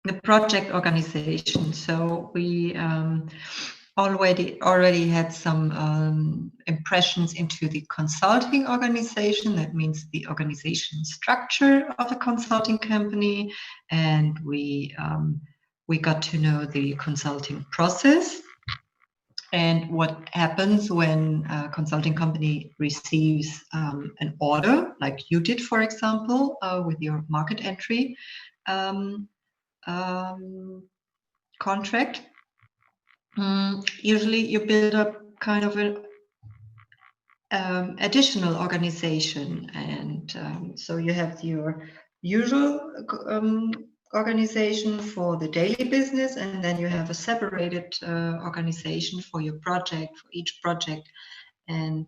the project organization. So we already had some impressions into the consulting organization. That means the organization structure of a consulting company, and we got to know the consulting process and what happens when a consulting company receives an order, like you did, for example, with your market entry contract. Usually you build up kind of an additional organization, and so you have your usual organization for the daily business, and then you have a separated organization for your project, for each project, and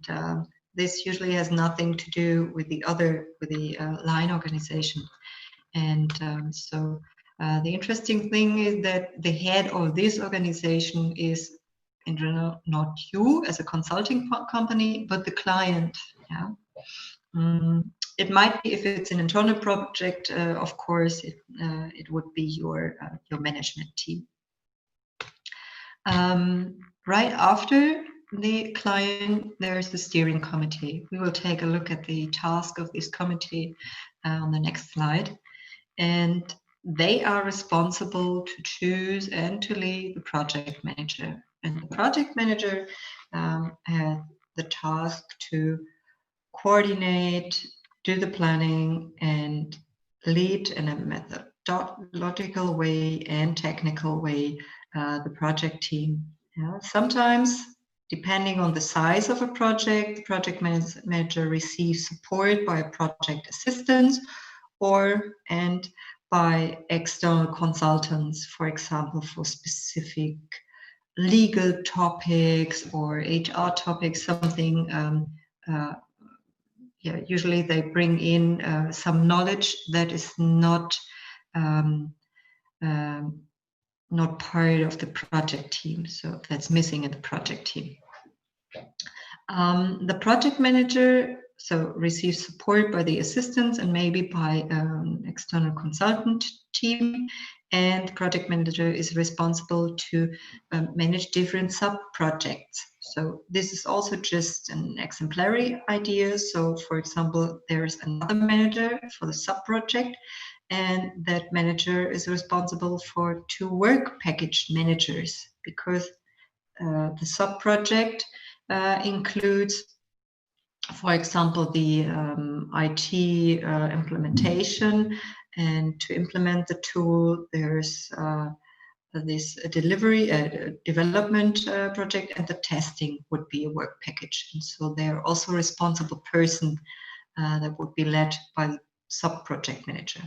this usually has nothing to do with the line organization. And so the interesting thing is that the head of this organization is in general not you as a consulting company, but the client. Yeah. It might be, if it's an internal project, of course, it would be your management team. Right after the client, there's the steering committee. We will take a look at the task of this committee on the next slide. And they are responsible to choose and to lead the project manager. And the project manager has the task to coordinate, do the planning, and lead in a methodological way and technical way the project team. Yeah. Sometimes, depending on the size of a project, the project manager receives support by a project assistant and by external consultants, for example, for specific legal topics or HR topics, something. Usually they bring in some knowledge that is not part of the project team, so that's missing in the project team. The project manager receives support by the assistants and maybe by external consultant team, and the project manager is responsible to manage different sub-projects. So this is also just an exemplary idea. So for example, there's another manager for the sub-project, and that manager is responsible for 2 work package managers, because the sub-project includes, for example, the IT implementation, and to implement the tool, there's this development project, and the testing would be a work package. And so they're also a responsible person that would be led by the sub-project manager.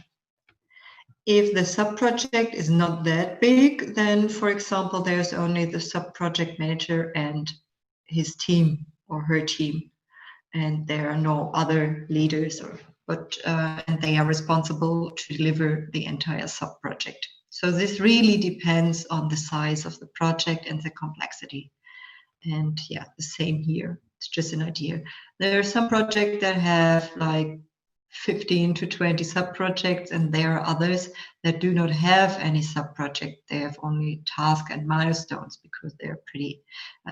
If the sub-project is not that big, then, for example, there's only the sub-project manager and his team or her team, and there are no other leaders, and they are responsible to deliver the entire sub-project. So this really depends on the size of the project and the complexity. And yeah, the same here. It's just an idea. There are some projects that have like 15 to 20 sub-projects, and there are others that do not have any sub-project. They have only tasks and milestones because they're pretty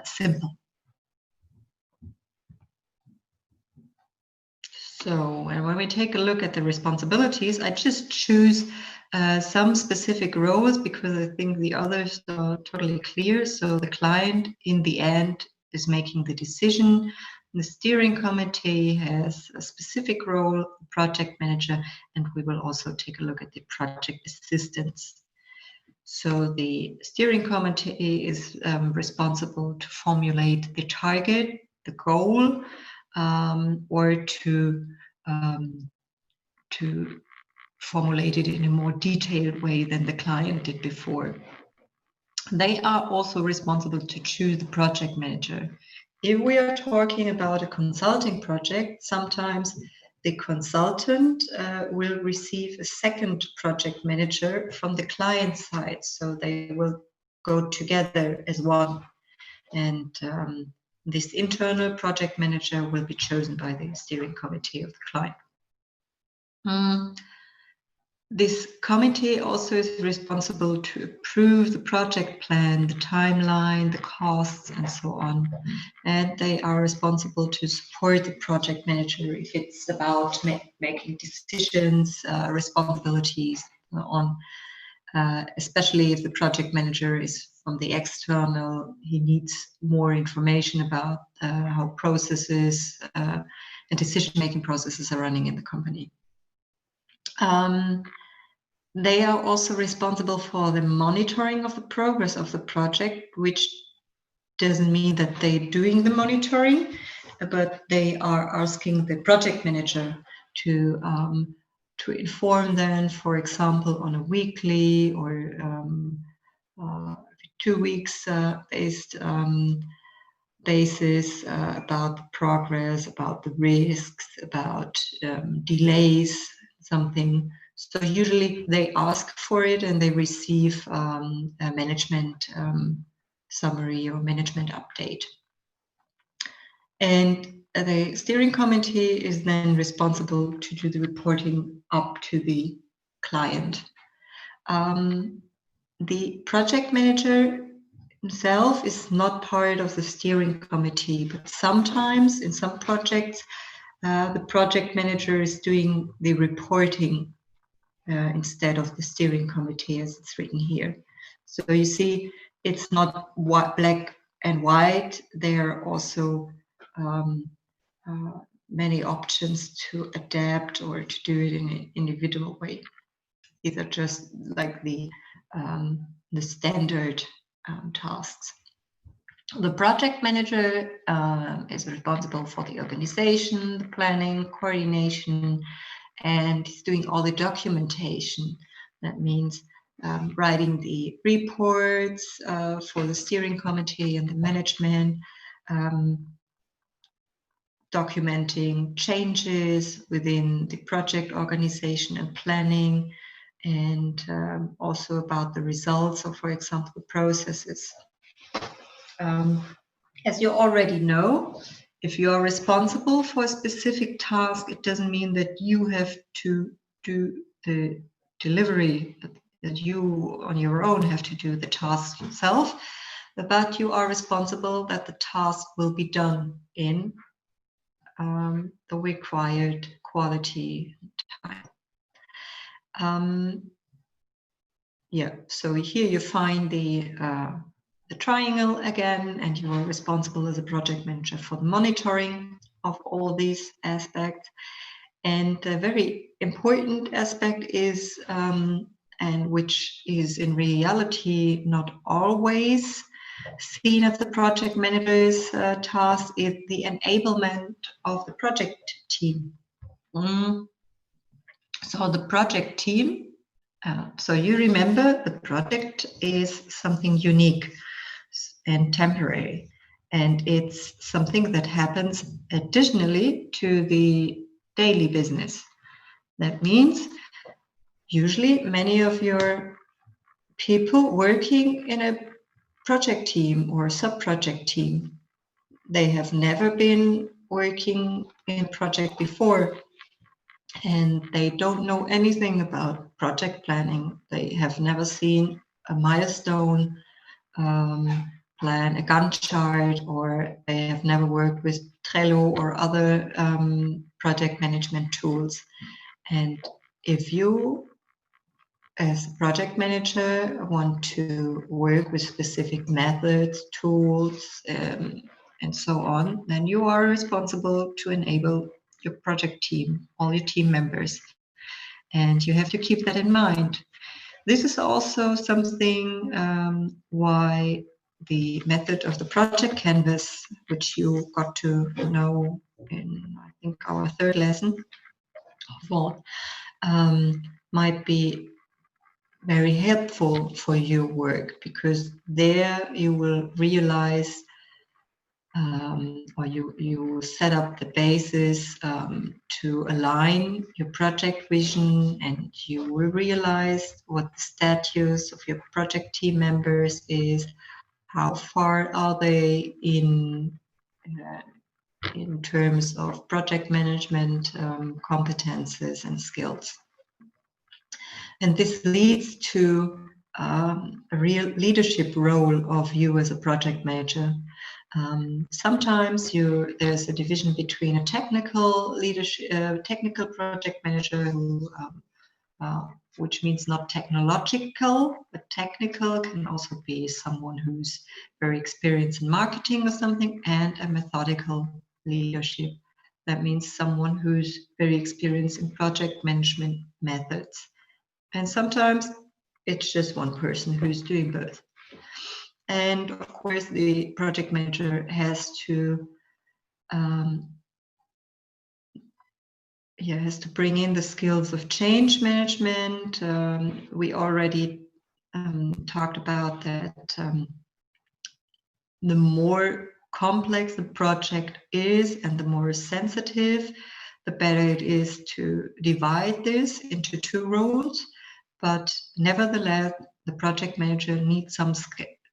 simple. So, and when we take a look at the responsibilities, I just choose some specific roles because I think the others are totally clear. So the client in the end is making the decision. The steering committee has a specific role, project manager, and we will also take a look at the project assistants. So the steering committee is responsible to formulate the target, the goal, or to formulate it in a more detailed way than the client did before. They are also responsible to choose the project manager. If we are talking about a consulting project, sometimes the consultant will receive a second project manager from the client side, so they will go together as one. And this internal project manager will be chosen by the steering committee of the client. This committee also is responsible to approve the project plan, the timeline, the costs, and so on. And they are responsible to support the project manager if it's about making decisions, responsibilities, and so on. Especially if the project manager is from the external, he needs more information about how processes and decision-making processes are running in the company. They are also responsible for the monitoring of the progress of the project, which doesn't mean that they're doing the monitoring, but they are asking the project manager to inform them, for example, on a weekly or 2 weeks based basis about the progress, about the risks, about delays, something. So usually they ask for it and they receive a management summary or management update. And the steering committee is then responsible to do the reporting up to the client. The project manager himself is not part of the steering committee, but sometimes in some projects, the project manager is doing the reporting instead of the steering committee as it's written here. So you see, it's not black and white. There are also many options to adapt or to do it in an individual way. These are just like the standard tasks. The project manager is responsible for the organization, the planning, coordination, and he's doing all the documentation. That means writing the reports for the steering committee and the management, documenting changes within the project organization and planning, and also about the results of, for example, the processes. As you already know, if you are responsible for a specific task, it doesn't mean that you have to do the delivery, that you on your own have to do the task yourself, but you are responsible that the task will be done in the required quality time. Yeah, so here you find the triangle again, and you are responsible as a project manager for the monitoring of all these aspects. And a very important aspect is, and which is in reality not always seen as the project manager's task, is the enablement of the project team. So the project team, so you remember the project is something unique and temporary, and it's something that happens additionally to the daily business. That means usually many of your people working in a project team or sub-project team, they have never been working in a project before, and they don't know anything about project planning. They have never seen a milestone plan, a Gantt chart, or they have never worked with Trello or other project management tools. And if you, as a project manager, want to work with specific methods, tools, and so on, then you are responsible to enable your project team, all your team members. And you have to keep that in mind. This is also something why the method of the project canvas, which you got to know in, I think, our third lesson, might be very helpful for your work, because there you will realize or you set up the basis to align your project vision, and you will realize what the status of your project team members is, how far are they in terms of project management competences and skills. And this leads to a real leadership role of you as a project manager. Sometimes there's a division between a technical leadership, technical project manager who which means not technological, but technical, can also be someone who's very experienced in marketing or something, and a methodical leadership. That means someone who's very experienced in project management methods. And sometimes it's just one person who's doing both. And of course, the project manager has to bring in the skills of change management. We already talked about that. The more complex the project is and the more sensitive, the better it is to divide this into two roles. But nevertheless, the project manager needs some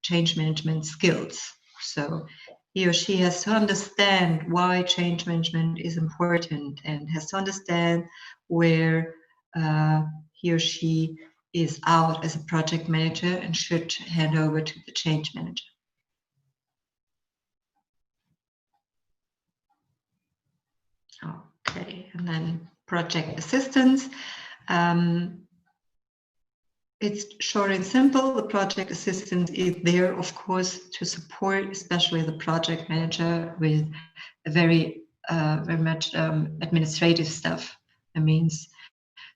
change management skills. So he or she has to understand why change management is important and has to understand where he or she is out as a project manager and should hand over to the change manager. Okay, and then project assistance. It's short and simple. The project assistant is there, of course, to support, especially the project manager, with a very much administrative stuff. That means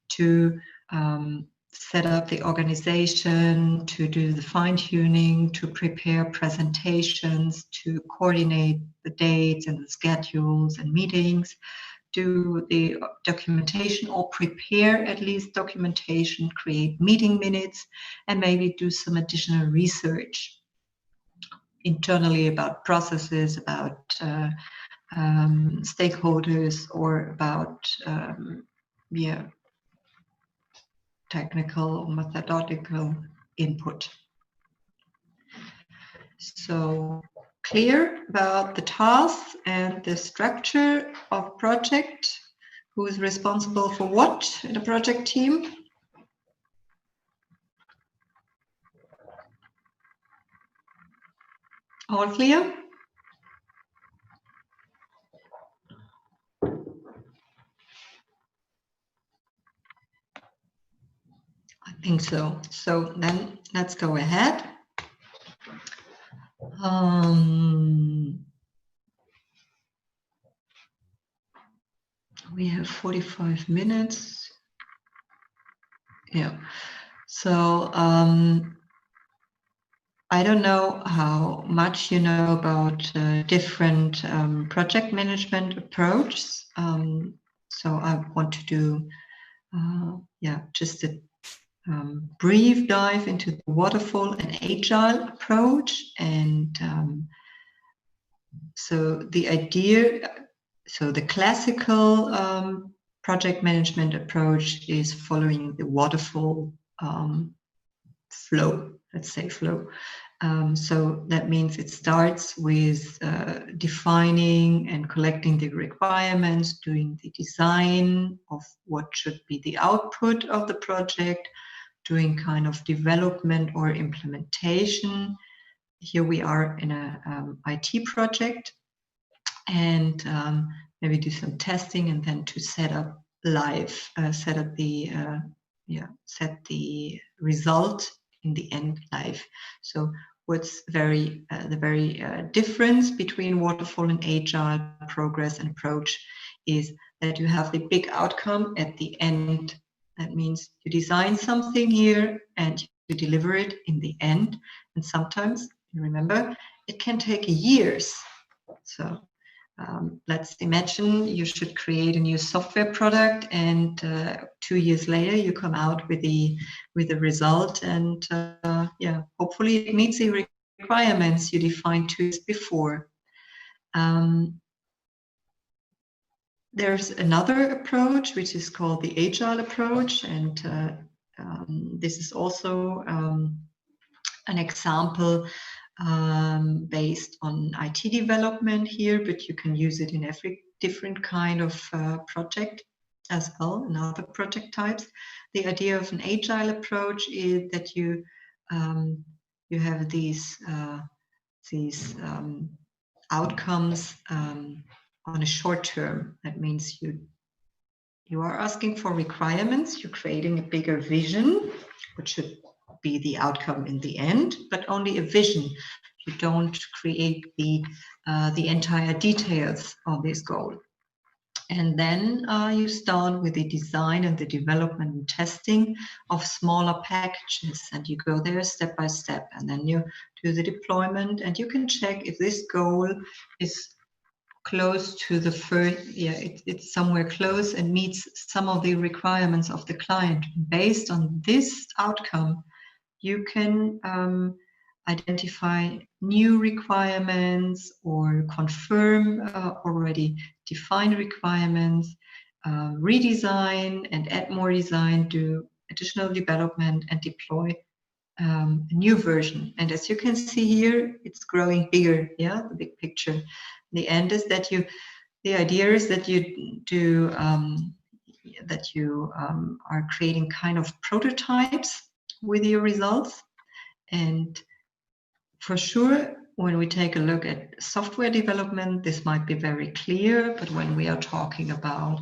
to set up the organization, to do the fine-tuning, to prepare presentations, to coordinate the dates and the schedules and meetings, do the documentation or prepare at least documentation, create meeting minutes, and maybe do some additional research internally about processes, about stakeholders, or about technical or methodological input. So clear about the tasks and the structure of project, who is responsible for what in the project team. All clear? I think so. So then let's go ahead. We have 45 minutes. Yeah. So I don't know how much you know about different project management approaches. So I want to do just a brief dive into the waterfall and agile approach. And so the idea, so the classical project management approach is following the waterfall flow, let's say flow. So that means it starts with defining and collecting the requirements, doing the design of what should be the output of the project, doing kind of development or implementation. Here we are in a IT project, and maybe do some testing, and then to set up live, set the result in the end live. So what's the very difference between waterfall and agile progress and approach is that you have the big outcome at the end. That means you design something here and you deliver it in the end. And sometimes, you remember, it can take years. So let's imagine you should create a new software product, and 2 years later you come out with the result, and hopefully it meets the requirements you defined 2 years before. There's another approach which is called the agile approach, and this is also an example based on IT development here, but you can use it in every different kind of project. as well in other project types. The idea of an agile approach is that you have these outcomes on a short term. That means you are asking for requirements, you're creating a bigger vision, which should be the outcome in the end, but only a vision. You don't create the entire details of this goal. And then you start with the design and the development and testing of smaller packages, and you go there step by step, and then you do the deployment, and you can check if this goal is close to the first, it's somewhere close and meets some of the requirements of the client. Based on this outcome, you can identify new requirements or confirm already defined requirements, redesign and add more design, do additional development and deploy a new version. And as you can see here, it's growing bigger, the big picture. The end is that the idea is that you do, are creating kind of prototypes with your results. And for sure, when we take a look at software development, this might be very clear, but when we are talking about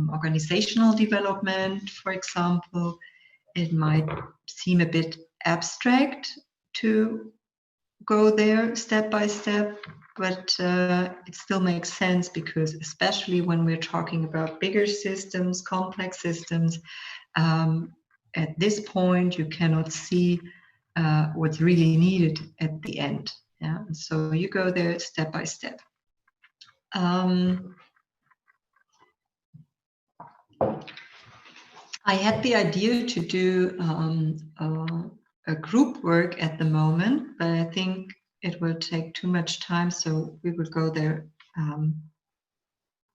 organizational development, for example, it might seem a bit abstract to go there step by step, but it still makes sense, because especially when we're talking about bigger systems, complex systems, at this point you cannot see what's really needed at the end. Yeah, and so you go there step by step. I had the idea to do a group work at the moment, but I think it will take too much time, so we will go there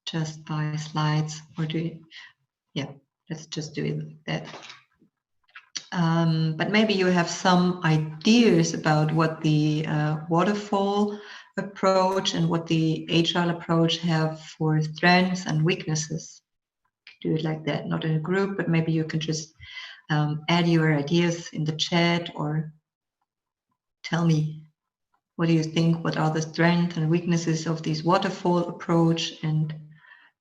just by slides, or let's just do it like that. But maybe you have some ideas about what the waterfall approach and what the agile approach have for strengths and weaknesses. Do it like that, not in a group, but maybe you can just add your ideas in the chat, or tell me, what do you think? What are the strengths and weaknesses of this waterfall approach, and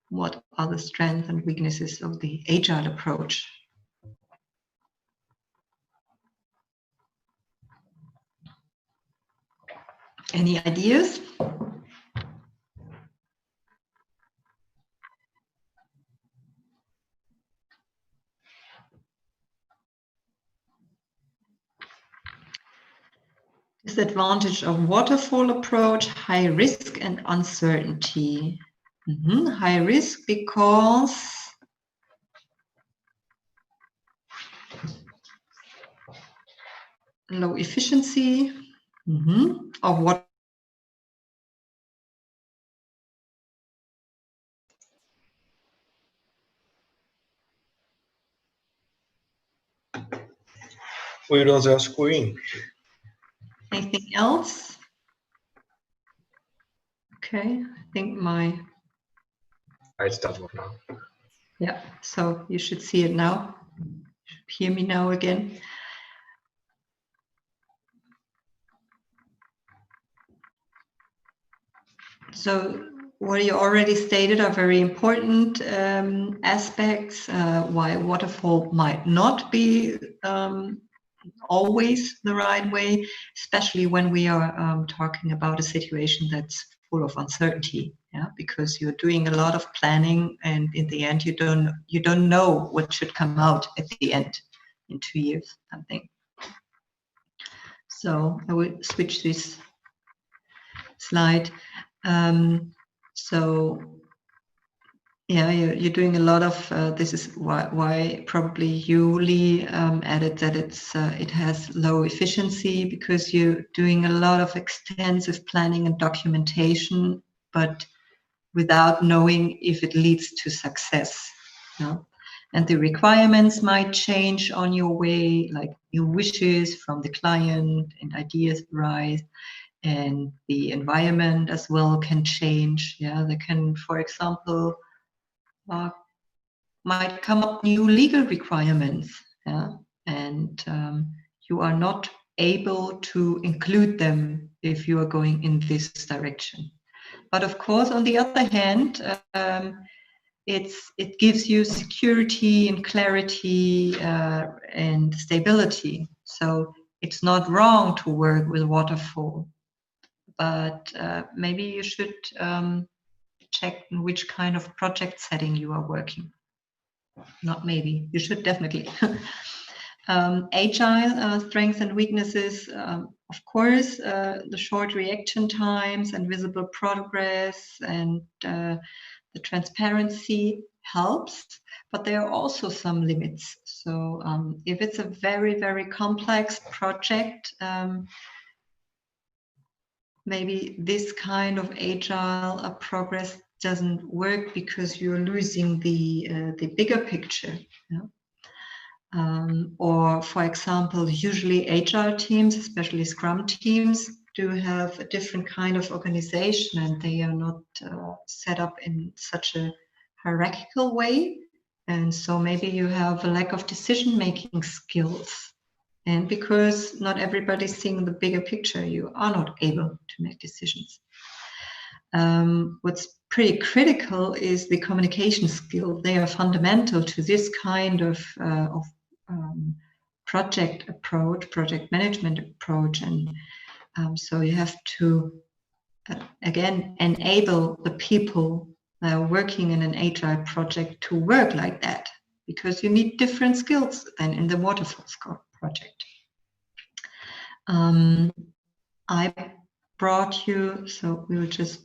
what are the strengths and weaknesses of the agile approach? Any ideas? Disadvantage of waterfall approach: high risk and uncertainty. High risk because low efficiency of what? We don't have screen. Anything else? Okay, I think It does work now. Yeah, so you should see it now. You should hear me now again. So what you already stated are very important aspects, why waterfall might not be always the right way, especially when we are talking about a situation that's full of uncertainty. Yeah, because you're doing a lot of planning, and in the end, you don't know what should come out at the end in 2 years, something. So I will switch this slide. So yeah, you're doing a lot of, this is why probably you, Lee, added that it has low efficiency, because you're doing a lot of extensive planning and documentation, but without knowing if it leads to success. And the requirements might change on your way, like new wishes from the client and ideas arise. And the environment as well can change. Yeah, they can, for example, might come up new legal requirements, and you are not able to include them if you are going in this direction. But of course, on the other hand, it gives you security and clarity and stability. So it's not wrong to work with waterfall, but maybe you should check in which kind of project setting you are working. Not maybe, you should definitely. Agile strengths and weaknesses, of course, the short reaction times and visible progress and the transparency helps, but there are also some limits. So if it's a very, very complex project, maybe this kind of agile progress doesn't work because you're losing the bigger picture. Or, for example, usually agile teams, especially Scrum teams, do have a different kind of organization, and they are not set up in such a hierarchical way. And so maybe you have a lack of decision-making skills. And because not everybody's seeing the bigger picture, you are not able to make decisions. What's pretty critical is the communication skill. They are fundamental to this kind of project approach, project management approach. And so you have to, again, enable the people that are working in an agile project to work like that, because you need different skills than in the waterfall project. I brought you, so we will just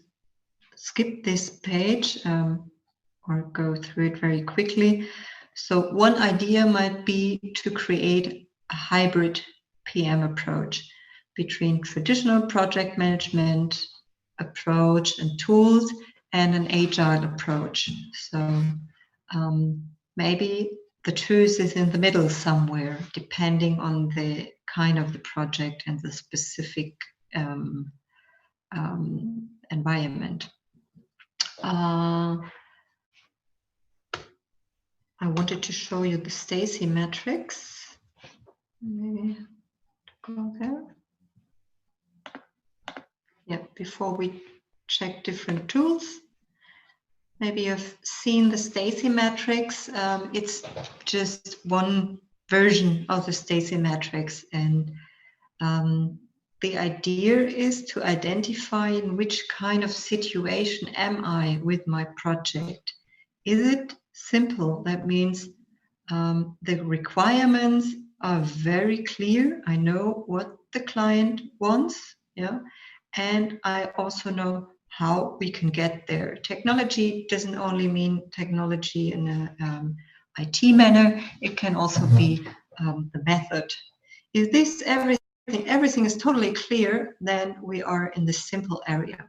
skip this page or go through it very quickly. So one idea might be to create a hybrid PM approach between traditional project management approach and tools and an agile approach. So maybe the truth is in the middle somewhere, depending on the kind of the project and the specific environment. I wanted to show you the Stacy matrix. Maybe go there. Yeah, before we check different tools. Maybe you've seen the Stacy matrix. It's just one version of the Stacy matrix, and the idea is to identify in which kind of situation am I with my project. Is it simple? That means the requirements are very clear. I know what the client wants, yeah, and I also know how we can get there. Technology doesn't only mean technology in an IT manner. It can also be the method. Is this everything? Everything is totally clear, then we are in the simple area.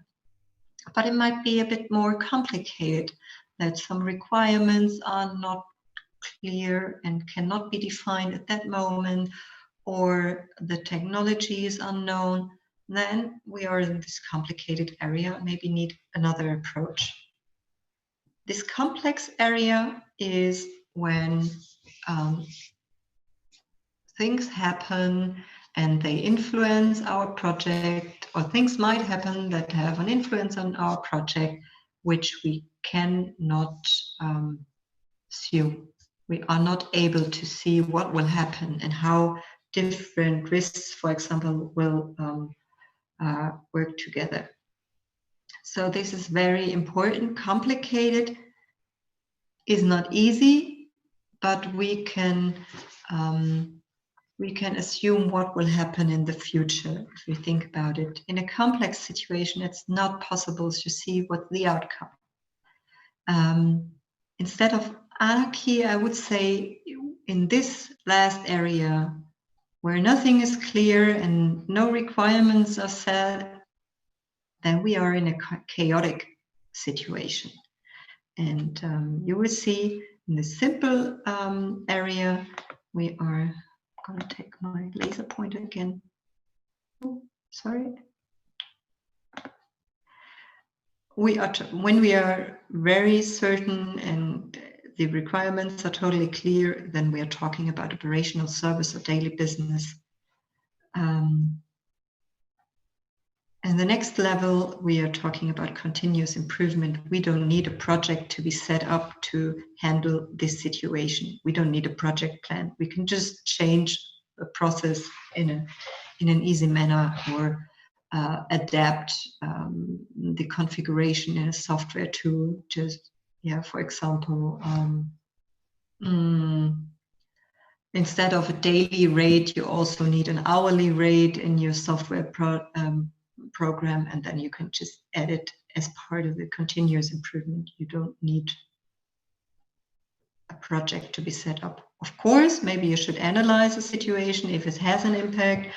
But it might be a bit more complicated, that some requirements are not clear and cannot be defined at that moment, or the technology is unknown. Then we are in this complicated area, maybe need another approach. This complex area is when things happen and they influence our project, or things might happen that have an influence on our project, which we cannot see. We are not able to see what will happen and how different risks, for example, will work together. So this is very important. Complicated is not easy, but we can assume what will happen in the future if we think about it. In a complex situation, it's not possible to see what's the outcome. Instead of anarchy, I would say in this last area, where nothing is clear and no requirements are set, then we are in a chaotic situation. And you will see in the simple area, we are going to take my laser pointer again. Oh, sorry. When we are very certain and the requirements are totally clear, then we are talking about operational service or daily business. And the next level, we are talking about continuous improvement. We don't need a project to be set up to handle this situation. We don't need a project plan. We can just change the process in an easy manner, or adapt the configuration in a software tool. Just, yeah, for example, instead of a daily rate, you also need an hourly rate in your software program, and then you can just add it as part of the continuous improvement. You don't need a project to be set up. Of course, maybe you should analyze a situation if it has an impact,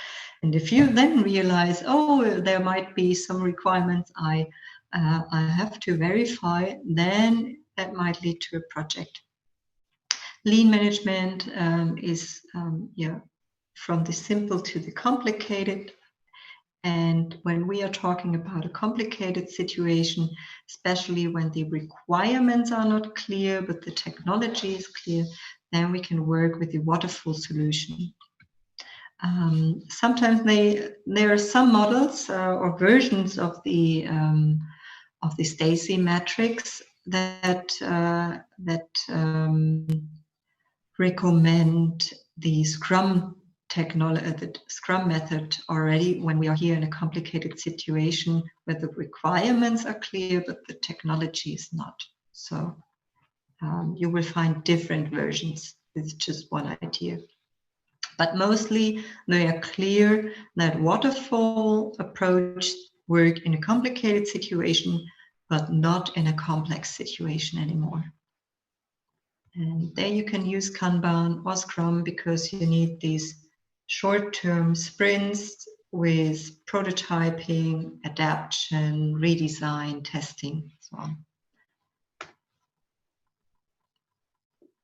and if you then realize, oh, there might be some requirements I have to verify, then that might lead to a project. Lean management is from the simple to the complicated. And when we are talking about a complicated situation, especially when the requirements are not clear, but the technology is clear, then we can work with the waterfall solution. Sometimes there are some models or versions of the Stacey matrix that recommend the Scrum technology, the Scrum method already, when we are here in a complicated situation where the requirements are clear but the technology is not. So you will find different versions. It's just one idea. But mostly they are clear that waterfall approach work in a complicated situation, but not in a complex situation anymore. And there you can use Kanban or Scrum because you need these short-term sprints with prototyping, adaptation, redesign, testing, so on.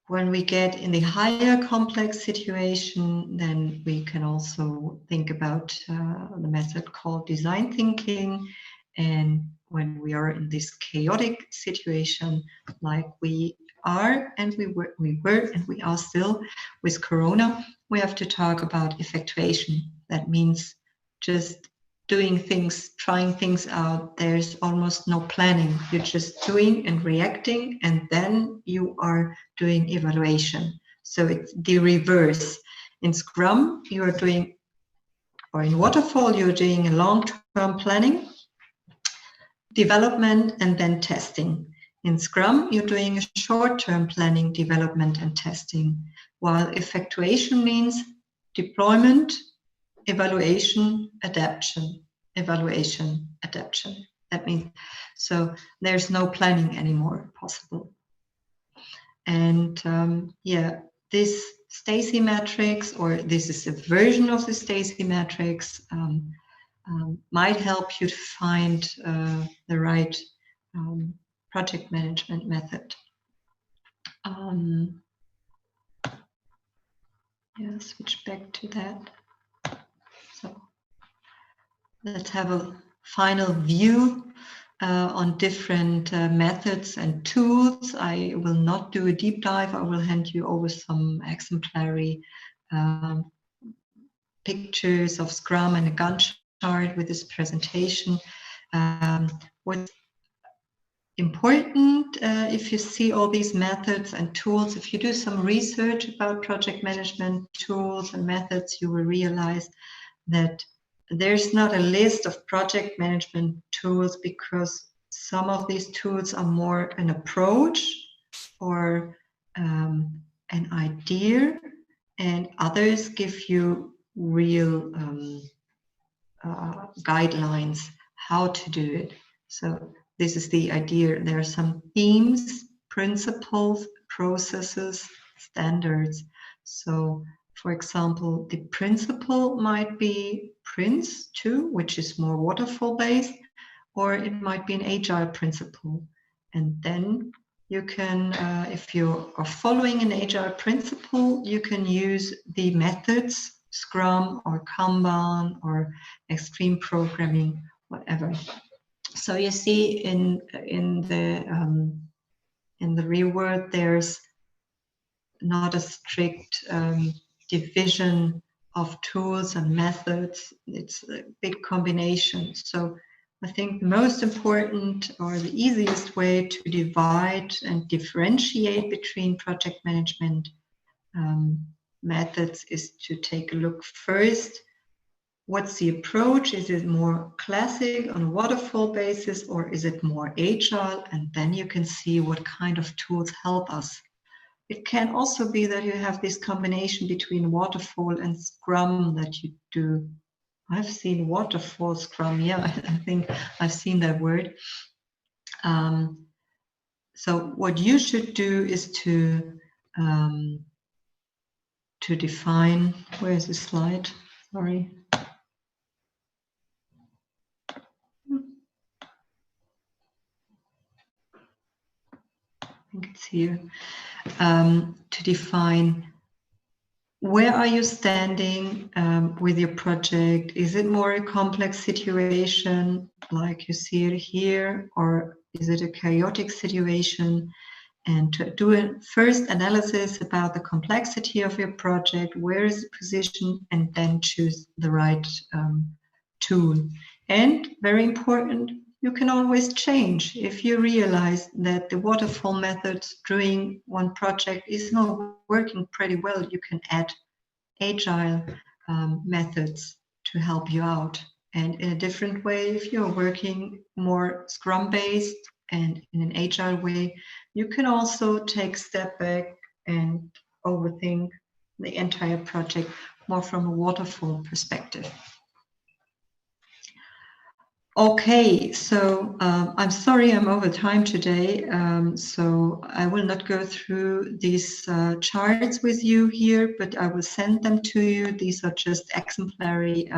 When we get in the higher complex situation, then we can also think about the method called design thinking. And when we are in this chaotic situation, like we are and we were and we are still with Corona, we have to talk about effectuation. That means just doing things, trying things out. There's almost no planning. You're just doing and reacting, and then you are doing evaluation. So it's the reverse. In Scrum, you are doing, or in Waterfall, you're doing a long-term planning, development, and then testing. In Scrum, you're doing a short-term planning, development, and testing, while effectuation means deployment, evaluation, adaptation, evaluation, adaptation. That means, so there's no planning anymore possible. And this Stacey matrix, or this is a version of the Stacey matrix, might help you to find the right project management method. Switch back to that. So let's have a final view on different methods and tools. I will not do a deep dive. I will hand you over some exemplary pictures of Scrum and a Gantt chart with this presentation. What's important, if you see all these methods and tools, if you do some research about project management tools and methods, you will realize that there's not a list of project management tools, because some of these tools are more an approach or an idea, and others give you real guidelines how to do it. So this is the idea. There are some themes, principles, processes, standards. So for example, the principle might be Prince2, which is more waterfall based, or it might be an agile principle. And then you can, if you are following an agile principle, you can use the methods, Scrum or Kanban or extreme programming, whatever. So you see in the real world, there's not a strict division of tools and methods. It's a big combination. So I think the most important or the easiest way to divide and differentiate between project management methods is to take a look first. What's the approach? Is it more classic on a waterfall basis, or is it more agile? And then you can see what kind of tools help us. It can also be that you have this combination between waterfall and Scrum that you do. I've seen waterfall Scrum. Yeah, I think I've seen that word. So what you should do is to define, where is the slide? Sorry. I think it's here. To define where are you standing with your project? Is it more a complex situation like you see it here, or is it a chaotic situation? And to do a first analysis about the complexity of your project, where is the position, and then choose the right tool. And very important, you can always change. If you realize that the waterfall methods during one project is not working pretty well, you can add agile methods to help you out. And in a different way, if you're working more Scrum-based and in an agile way, you can also take a step back and overthink the entire project more from a waterfall perspective. Okay, so I'm sorry I'm over time today, so I will not go through these charts with you here, but I will send them to you. These are just exemplary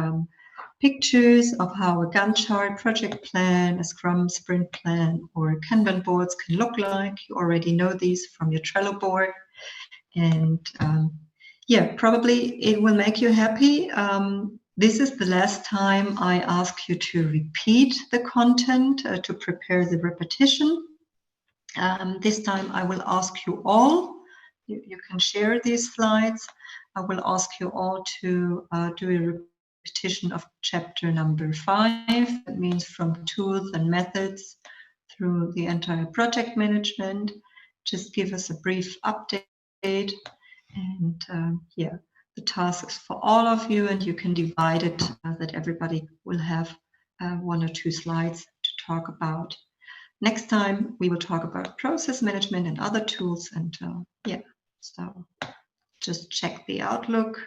pictures of how a Gantt chart, project plan, a Scrum sprint plan, or Kanban boards can look like. You already know these from your Trello board. And yeah, probably it will make you happy. This is the last time I ask you to repeat the content to prepare the repetition. This time I will ask you all, you can share these slides. I will ask you all to do a repetition of chapter number 5. That means from tools and methods through the entire project management. Just give us a brief update. And yeah, the task is for all of you, and you can divide it that everybody will have 1 or 2 slides to talk about. Next time we will talk about process management and other tools, and yeah, so just check the Outlook.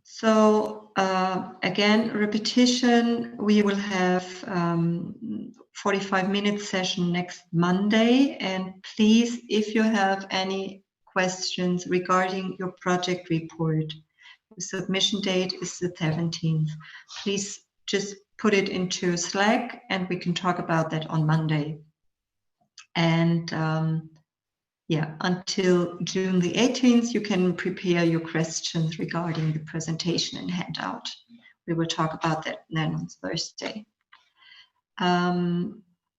So again, repetition, we will have 45-minute session next Monday. And please, if you have any questions regarding your project report, the submission date is the 17th. Please just put it into Slack and we can talk about that on Monday. And yeah, until June the 18th, you can prepare your questions regarding the presentation and handout. We will talk about that then on Thursday.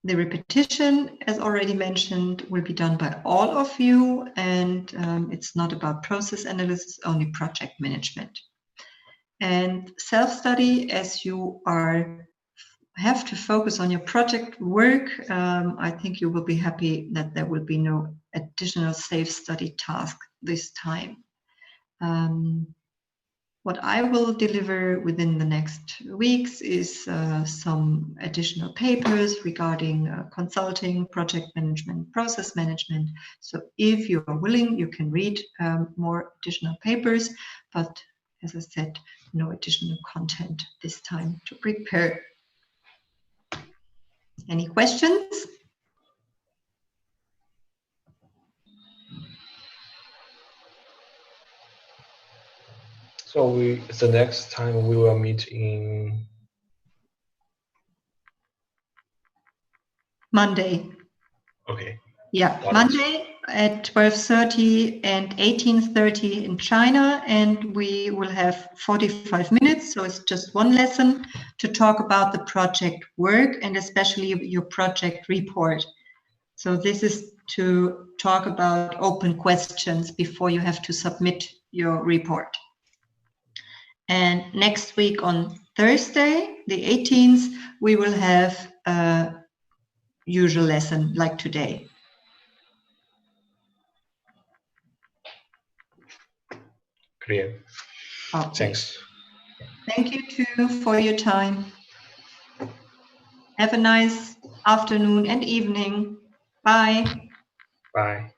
The repetition, as already mentioned, will be done by all of you, and it's not about process analysis, only project management. And self-study, as you have to focus on your project work, I think you will be happy that there will be no additional self-study task this time. What I will deliver within the next weeks is some additional papers regarding consulting, project management, process management. So if you are willing, you can read more additional papers, but as I said, no additional content this time to prepare. Any questions? So the next time we will meet in Monday. Okay. Yeah, Monday at 12:30 and 18:30 in China, and we will have 45 minutes, so it's just one lesson to talk about the project work and especially your project report. So this is to talk about open questions before you have to submit your report. And next week on Thursday, the 18th, we will have a usual lesson like today. Clear. Okay. Thanks. Thank you too for your time. Have a nice afternoon and evening. Bye. Bye.